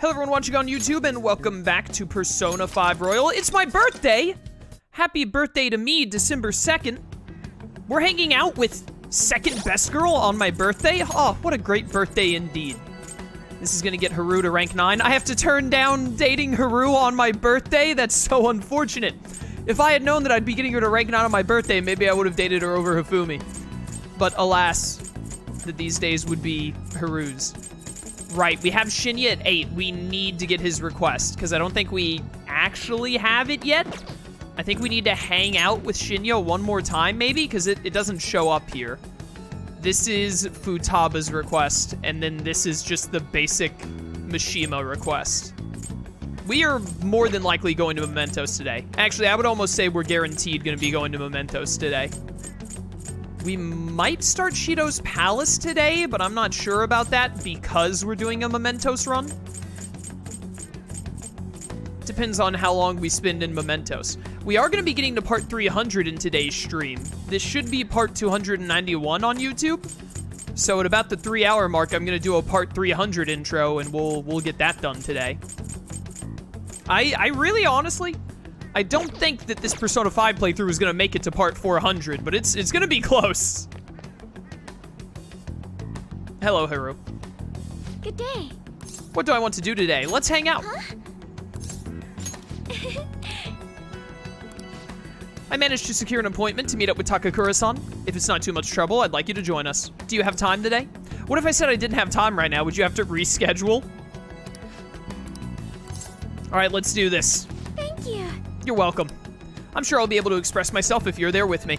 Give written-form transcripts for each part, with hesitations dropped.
Hello everyone watching on YouTube and welcome back to Persona 5 Royal. It's my birthday! Happy birthday to me, December 2nd. We're hanging out with second best girl on my birthday. Oh, what a great birthday indeed. This is gonna get Haru to rank 9. I have to turn down dating Haru on my birthday? That's so unfortunate. If I had known that I'd be getting her to rank 9 on my birthday, maybe I would have dated her over Hifumi. But alas, that these days would be Haru's. Right, we have Shinya at 8. We need to get his request, because I don't think we actually have it yet. I think we need to hang out with Shinya one more time, maybe, because it doesn't show up here. This is Futaba's request, and then this is just the basic Mishima request. We are more than likely going to Mementos today. Actually, I would almost say we're guaranteed going to be going to Mementos today. We might start Shido's Palace today, but I'm not sure about that because we're doing a Mementos run. Depends on how long we spend in Mementos. We are going to be getting to part 300 in today's stream. This should be part 291 on YouTube. So at about the 3-hour mark, I'm going to do a part 300 intro, and we'll get that done today. I really, honestly, I don't think that this Persona 5 playthrough is going to make it to part 400, but it's going to be close. Hello, Haru. Good day. What do I want to do today? Let's hang out. Huh? I managed to secure an appointment to meet up with Takakura-san. If it's not too much trouble, I'd like you to join us. Do you have time today? What if I said I didn't have time right now? Would you have to reschedule? All right, let's do this. Thank you. You're welcome. I'm sure I'll be able to express myself if you're there with me.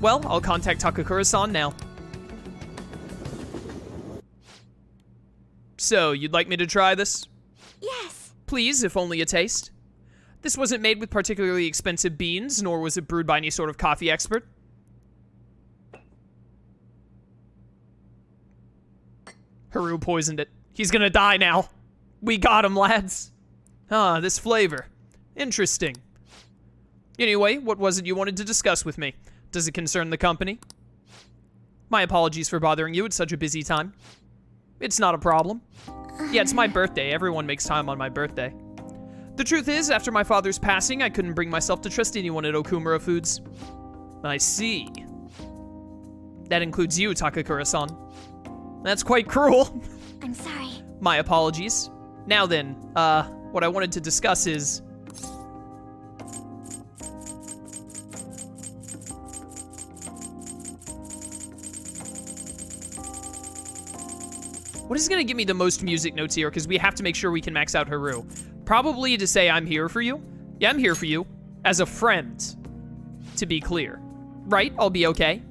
Well, I'll contact Takakura-san now. So, you'd like me to try this? Yes. Please, if only a taste. This wasn't made with particularly expensive beans, nor was it brewed by any sort of coffee expert. Haru poisoned it. He's gonna die now. We got him, lads. Ah, this flavor. Interesting. Anyway, what was it you wanted to discuss with me? Does it concern the company? My apologies for bothering you at such a busy time. It's not a problem. Yeah, it's my birthday. Everyone makes time on my birthday. The truth is, after my father's passing, I couldn't bring myself to trust anyone at Okumura Foods. I see. That includes you, Takakura-san. That's quite cruel. I'm sorry. My apologies. Now then, what I wanted to discuss is... What is gonna give me the most music notes here? Because we have to make sure we can max out Haru. Probably to say I'm here for you. Yeah, I'm here for you. As a friend, to be clear. Right? I'll be okay.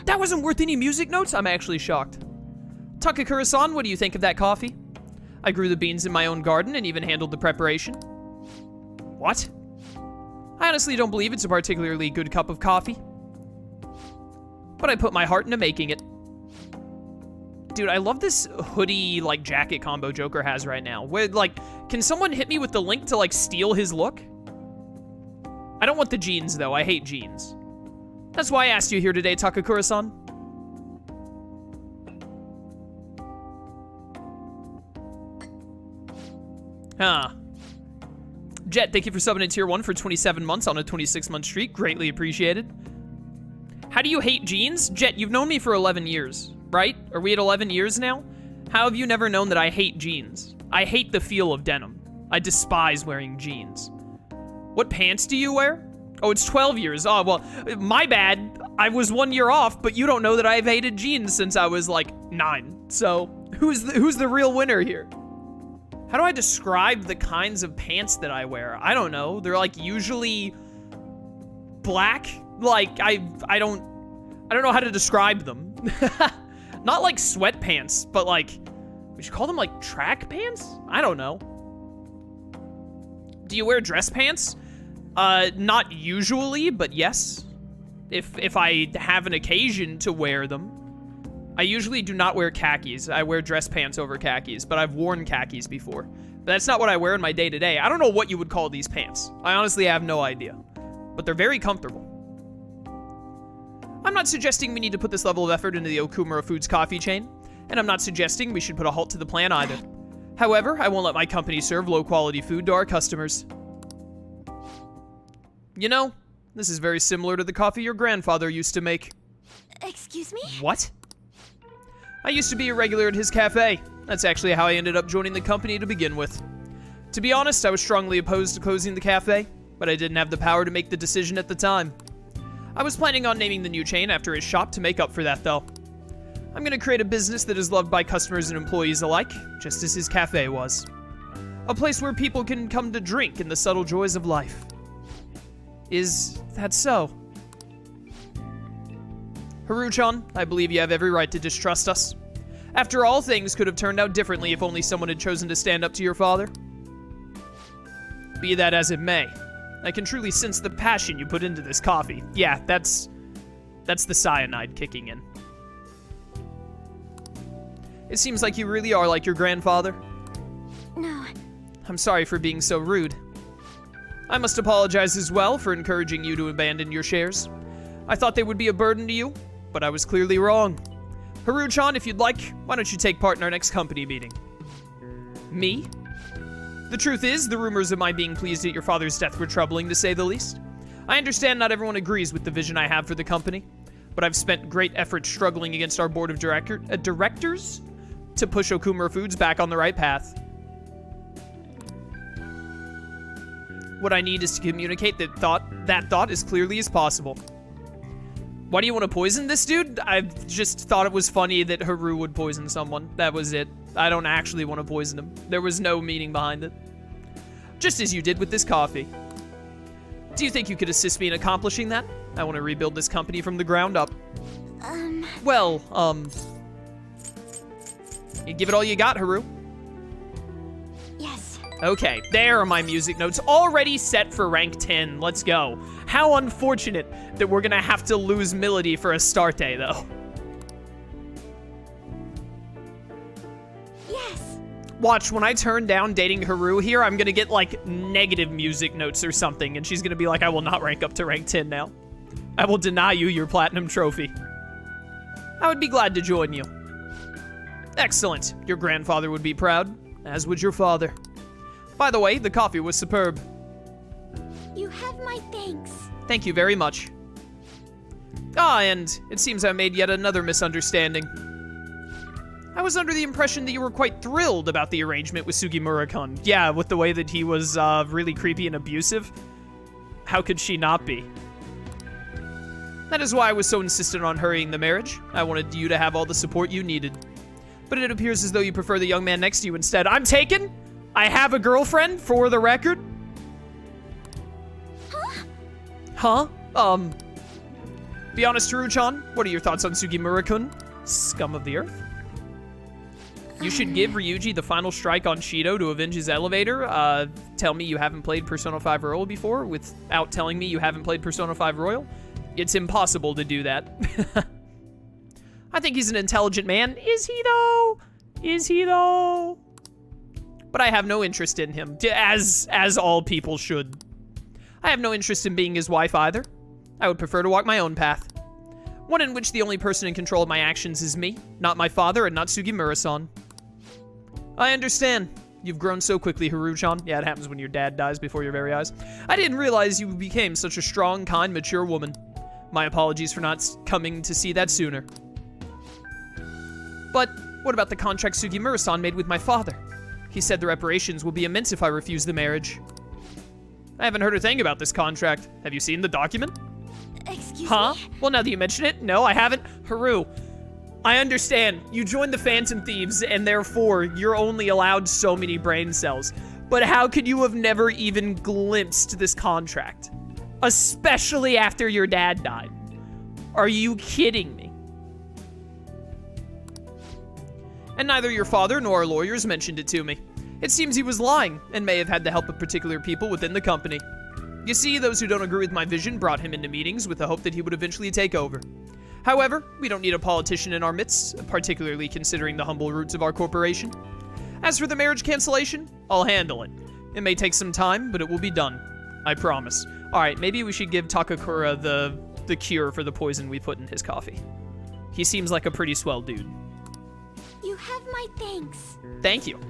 That wasn't worth any music notes? I'm actually shocked. Takakura-san, what do you think of that coffee? I grew the beans in my own garden and even handled the preparation. What? I honestly don't believe it's a particularly good cup of coffee. But I put my heart into making it. Dude, I love this hoodie, like, jacket combo Joker has right now. Where, like, can someone hit me with the link to, like, steal his look? I don't want the jeans, though. I hate jeans. That's why I asked you here today, Takakura-san. Huh. Jet, thank you for subbing in Tier 1 for 27 months on a 26-month streak. Greatly appreciated. How do you hate jeans? Jet, you've known me for 11 years. Right? Are we at 11 years now? How have you never known that I hate jeans? I hate the feel of denim. I despise wearing jeans. What pants do you wear? Oh, it's 12 years. Oh, well, my bad. I was 1 year off, but you don't know that I've hated jeans since I was, like, 9. So, who's the real winner here? How do I describe the kinds of pants that I wear? I don't know. They're, like, usually black. Like, I don't know how to describe them. Not like sweatpants, but like, we should call them like track pants? I don't know. Do you wear dress pants? Not usually, but yes. If I have an occasion to wear them. I usually do not wear khakis. I wear dress pants over khakis, but I've worn khakis before. But that's not what I wear in my day-to-day. I don't know what you would call these pants. I honestly have no idea. But they're very comfortable. I'm not suggesting we need to put this level of effort into the Okumura Foods coffee chain, and I'm not suggesting we should put a halt to the plan either. However, I won't let my company serve low-quality food to our customers. You know, this is very similar to the coffee your grandfather used to make. Excuse me? What? I used to be a regular at his cafe. That's actually how I ended up joining the company to begin with. To be honest, I was strongly opposed to closing the cafe, but I didn't have the power to make the decision at the time. I was planning on naming the new chain after his shop to make up for that, though. I'm gonna create a business that is loved by customers and employees alike, just as his cafe was. A place where people can come to drink in the subtle joys of life. Is that so? Haru-chan, I believe you have every right to distrust us. After all, things could have turned out differently if only someone had chosen to stand up to your father. Be that as it may, I can truly sense the passion you put into this coffee. Yeah, that's the cyanide kicking in. It seems like you really are like your grandfather. No. I'm sorry for being so rude. I must apologize as well for encouraging you to abandon your shares. I thought they would be a burden to you, but I was clearly wrong. Haru-chan, if you'd like, why don't you take part in our next company meeting? Me? The truth is, the rumors of my being pleased at your father's death were troubling, to say the least. I understand not everyone agrees with the vision I have for the company, but I've spent great effort struggling against our board of directors to push Okumura Foods back on the right path. What I need is to communicate that thought as clearly as possible. Why do you want to poison this dude? I just thought it was funny that Haru would poison someone. That was it. I don't actually want to poison him. There was no meaning behind it. Just as you did with this coffee. Do you think you could assist me in accomplishing that? I want to rebuild this company from the ground up. Well, you give it all you got, Haru. Yes. Okay, there are my music notes already set for rank 10. Let's go. How unfortunate that we're gonna have to lose Melody for a start day, though. Yes. Watch, when I turn down dating Haru here, I'm gonna get, like, negative music notes or something, and she's gonna be like, I will not rank up to rank 10 now. I will deny you your platinum trophy. I would be glad to join you. Excellent. Your grandfather would be proud, as would your father. By the way, the coffee was superb. You have my thanks. Thank you very much. Ah, and it seems I made yet another misunderstanding. I was under the impression that you were quite thrilled about the arrangement with Sugimura-kun. Yeah, with the way that he was really creepy and abusive. How could she not be? That is why I was so insistent on hurrying the marriage. I wanted you to have all the support you needed. But it appears as though you prefer the young man next to you instead. I'm taken? I have a girlfriend, for the record. Huh? Be honest, Haru-chan, what are your thoughts on Sugimura-kun? Scum of the earth? You should give Ryuji the final strike on Shido to avenge his elevator. Tell me you haven't played Persona 5 Royal before without telling me you haven't played Persona 5 Royal. It's impossible to do that. I think he's an intelligent man. Is he, though? Is he, though? But I have no interest in him, as all people should. I have no interest in being his wife either. I would prefer to walk my own path. One in which the only person in control of my actions is me, not my father and not Sugimura-san. I understand. You've grown so quickly, Haru-chan. Yeah, it happens when your dad dies before your very eyes. I didn't realize you became such a strong, kind, mature woman. My apologies for not coming to see that sooner. But what about the contract Sugimura-san made with my father? He said the reparations will be immense if I refuse the marriage. I haven't heard a thing about this contract. Have you seen the document? Excuse Huh? me? Well, now that you mention it, no, I haven't. Haru, I understand. You joined the Phantom Thieves, and therefore, you're only allowed so many brain cells. But how could you have never even glimpsed this contract? Especially after your dad died. Are you kidding me? And neither your father nor our lawyers mentioned it to me. It seems he was lying, and may have had the help of particular people within the company. You see, those who don't agree with my vision brought him into meetings with the hope that he would eventually take over. However, we don't need a politician in our midst, particularly considering the humble roots of our corporation. As for the marriage cancellation, I'll handle it. It may take some time, but it will be done. I promise. Alright, maybe we should give Takakura the cure for the poison we put in his coffee. He seems like a pretty swell dude. You have my thanks. Thank you.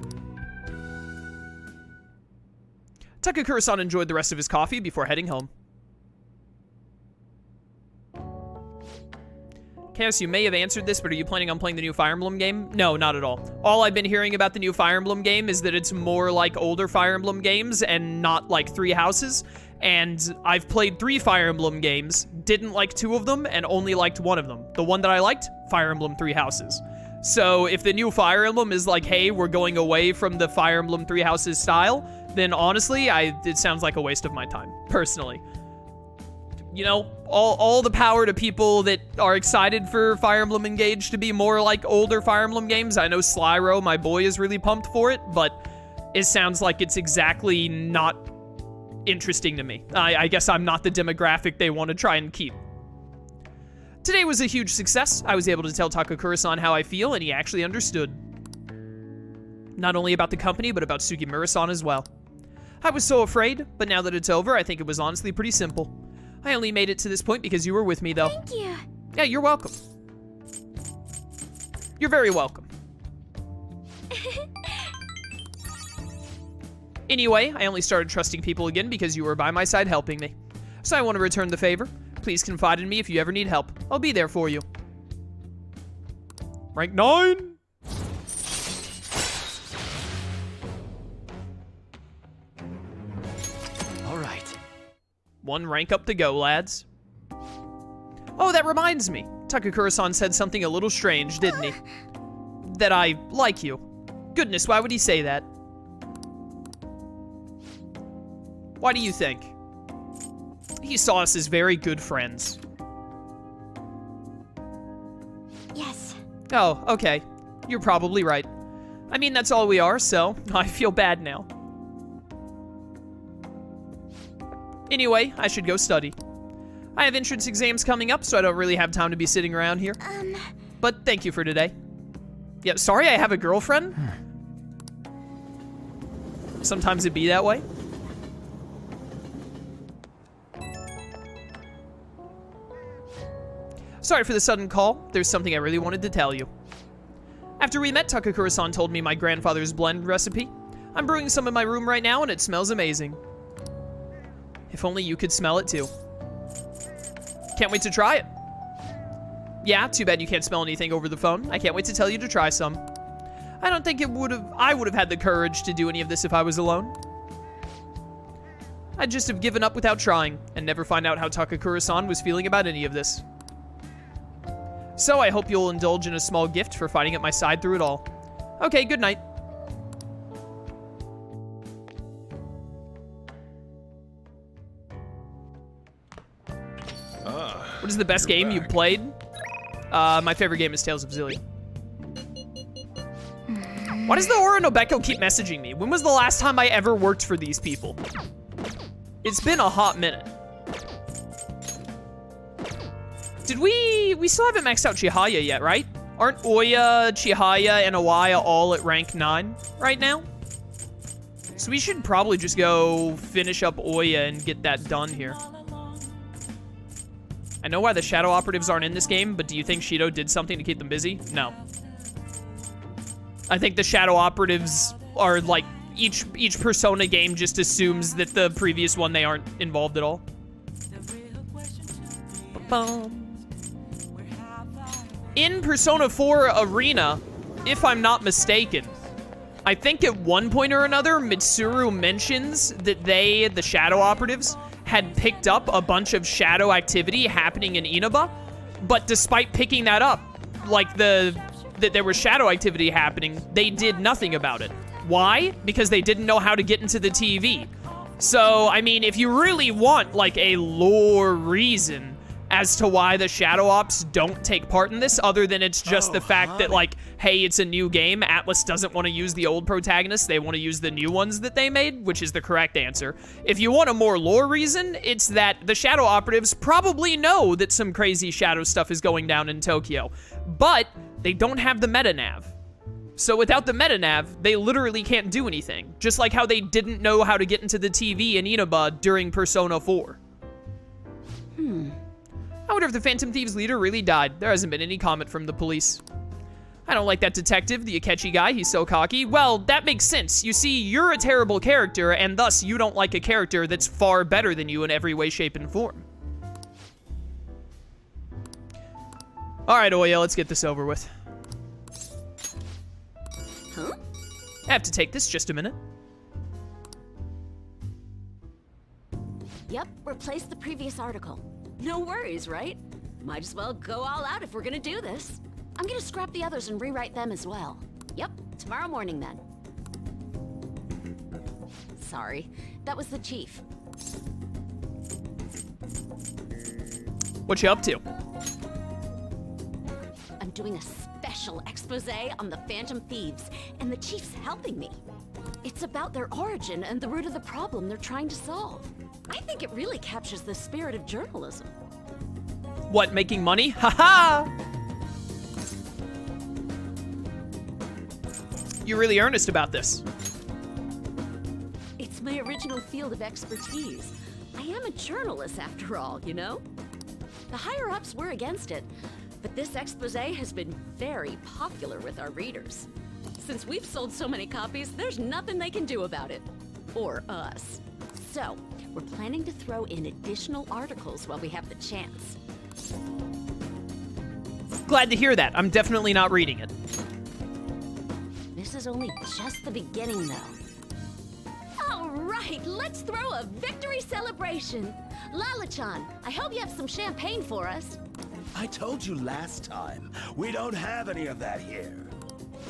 Takakura-san enjoyed the rest of his coffee before heading home. Chaos, you may have answered this, but are you planning on playing the new Fire Emblem game? No, not at all. All I've been hearing about the new Fire Emblem game is that it's more like older Fire Emblem games and not like Three Houses. And I've played 3 Fire Emblem games, didn't like 2 of them, and only liked 1 of them. The one that I liked, Fire Emblem Three Houses. So if the new Fire Emblem is like, hey, we're going away from the Fire Emblem Three Houses style, then honestly, it sounds like a waste of my time, personally. You know, all the power to people that are excited for Fire Emblem Engage to be more like older Fire Emblem games. I know Slyro, my boy, is really pumped for it, but it sounds like it's exactly not interesting to me. I guess I'm not the demographic they want to try and keep. Today was a huge success. I was able to tell Takakura-san how I feel, and he actually understood. Not only about the company, but about Sugimura-san as well. I was so afraid, but now that it's over, I think it was honestly pretty simple. I only made it to this point because you were with me, though. Thank you. Yeah, you're welcome. You're very welcome. Anyway, I only started trusting people again because you were by my side helping me. So I want to return the favor. Please confide in me if you ever need help. I'll be there for you. Rank 9. All right. 1 rank up to go, lads. Oh, that reminds me. Takakura-san said something a little strange, didn't he? That I like you. Goodness, why would he say that? Why do you think? He saw us as very good friends. Yes. Oh, okay. You're probably right. I mean, that's all we are, so I feel bad now. Anyway, I should go study. I have entrance exams coming up, so I don't really have time to be sitting around here. But thank you for today. Yeah, sorry I have a girlfriend. Sometimes it be that way. Sorry for the sudden call. There's something I really wanted to tell you. After we met, Takakura-san told me my grandfather's blend recipe. I'm brewing some in my room right now, and it smells amazing. If only you could smell it too. Can't wait to try it. Yeah, too bad you can't smell anything over the phone. I can't wait to tell you to try some. I don't think I would have had the courage to do any of this if I was alone. I'd just have given up without trying, and never find out how Takakura-san was feeling about any of this. So I hope you'll indulge in a small gift for fighting at my side through it all. Okay, good night. What is the best game you've played? My favorite game is Tales of Xillia. Why does the Ora Nobeko keep messaging me? When was the last time I ever worked for these people? It's been a hot minute. Did we still haven't maxed out Chihaya yet, right? Aren't Ohya, Chihaya, and Ohya all at rank 9 right now? So we should probably just go finish up Ohya and get that done here. I know why the Shadow Operatives aren't in this game, but do you think Shido did something to keep them busy? No. I think the Shadow Operatives are like, each Persona game just assumes that the previous one, they aren't involved at all. In Persona 4 Arena, if I'm not mistaken, I think at one point or another, Mitsuru mentions that they, the Shadow Operatives, had picked up a bunch of shadow activity happening in Inaba, but despite picking that up, like that there was shadow activity happening, they did nothing about it. Why? Because they didn't know how to get into the TV. So, I mean, if you really want, like, a lore reason as to why the Shadow Ops don't take part in this, other than it's just the fact that, like, hey, it's a new game, Atlus doesn't want to use the old protagonists, they want to use the new ones that they made, which is the correct answer. If you want a more lore reason, it's that the Shadow Operatives probably know that some crazy shadow stuff is going down in Tokyo, but they don't have the meta-nav. So without the meta-nav, they literally can't do anything, just like how they didn't know how to get into the TV in Inaba during Persona 4. I wonder if the Phantom Thieves leader really died. There hasn't been any comment from the police. I don't like that detective, the Akechi guy. He's so cocky. Well, that makes sense. You see, you're a terrible character, and thus you don't like a character that's far better than you in every way, shape, and form. All right, Ohya, let's get this over with. Huh? I have to take this just a minute. Yep, replace the previous article. No worries, right? Might as well go all out if we're gonna do this. I'm gonna scrap the others and rewrite them as well. Yep, tomorrow morning then. Sorry, that was the chief. What you up to? I'm doing a special expose on the Phantom Thieves, and the chief's helping me. It's about their origin and the root of the problem they're trying to solve. I think it really captures the spirit of journalism. What, making money? Haha! You're really earnest about this. It's my original field of expertise. I am a journalist after all, you know? The higher-ups were against it, but this expose has been very popular with our readers. Since we've sold so many copies, there's nothing they can do about it. Or us. So, we're planning to throw in additional articles while we have the chance. Glad to hear that. I'm definitely not reading it. This is only just the beginning, though. All right, let's throw a victory celebration. Lala-chan, I hope you have some champagne for us. I told you last time, we don't have any of that here.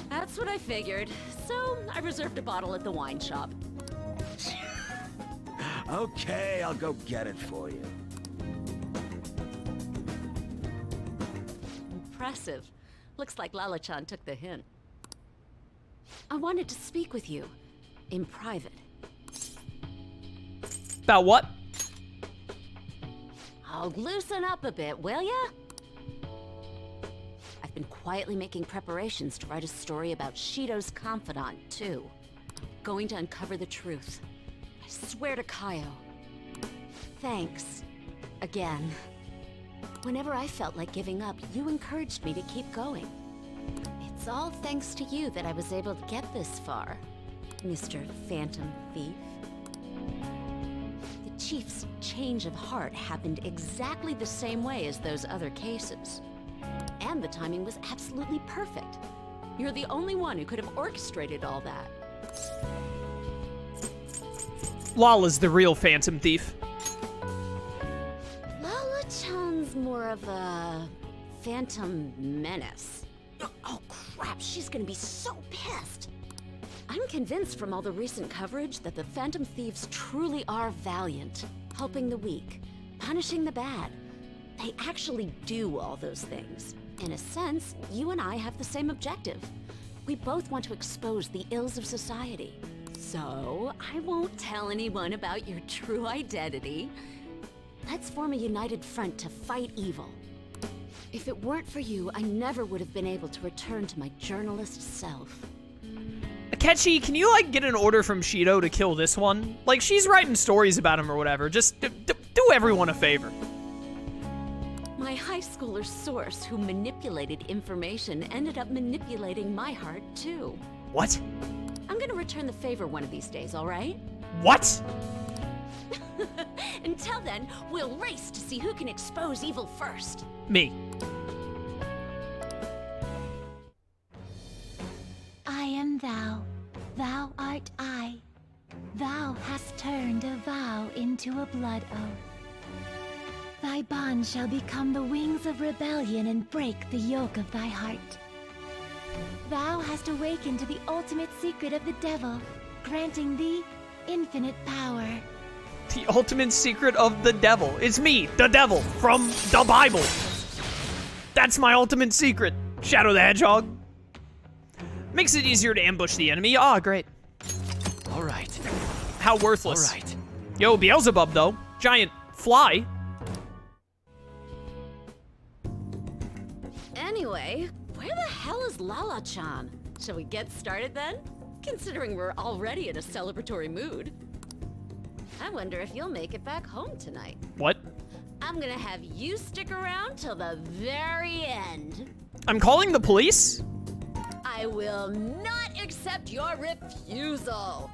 That's what I figured. So, I reserved a bottle at the wine shop. Okay, I'll go get it for you. Impressive. Looks like Lala-chan took the hint. I wanted to speak with you. In private. About what? Oh, loosen up a bit, will ya? I've been quietly making preparations to write a story about Shido's confidant, too. Going to uncover the truth. I swear to Kaio. Thanks. Again. Whenever I felt like giving up, you encouraged me to keep going. It's all thanks to you that I was able to get this far, Mr. Phantom Thief. The Chief's change of heart happened exactly the same way as those other cases. And the timing was absolutely perfect. You're the only one who could have orchestrated all that. Lala's the real Phantom Thief. Lala-chan's more of a phantom menace. Oh crap, she's gonna be so pissed. I'm convinced from all the recent coverage that the Phantom Thieves truly are valiant, helping the weak, punishing the bad. They actually do all those things. In a sense, you and I have the same objective. We both want to expose the ills of society. So, I won't tell anyone about your true identity. Let's form a united front to fight evil. If it weren't for you, I never would have been able to return to my journalist self. Akechi, can you, like, get an order from Shido to kill this one? Like, she's writing stories about him or whatever. Just do everyone a favor. My high schooler source who manipulated information ended up manipulating my heart, too. What? I'm gonna return the favor one of these days, all right? What? Until then, we'll race to see who can expose evil first. Me. I am thou, thou art I. Thou hast turned a vow into a blood oath. Thy bond shall become the wings of rebellion and break the yoke of thy heart. Thou hast awakened to the ultimate secret of the devil, granting thee infinite power. The ultimate secret of the devil. It's me, the devil, from the Bible. That's my ultimate secret. Shadow the Hedgehog. Makes it easier to ambush the enemy. Ah, great. All right. How worthless. All right. Yo, Beelzebub, though. Giant fly. Anyway, where the hell is Lala-chan? Shall we get started then? Considering we're already in a celebratory mood. I wonder if you'll make it back home tonight. What? I'm gonna have you stick around till the very end. I'm calling the police? I will not accept your refusal.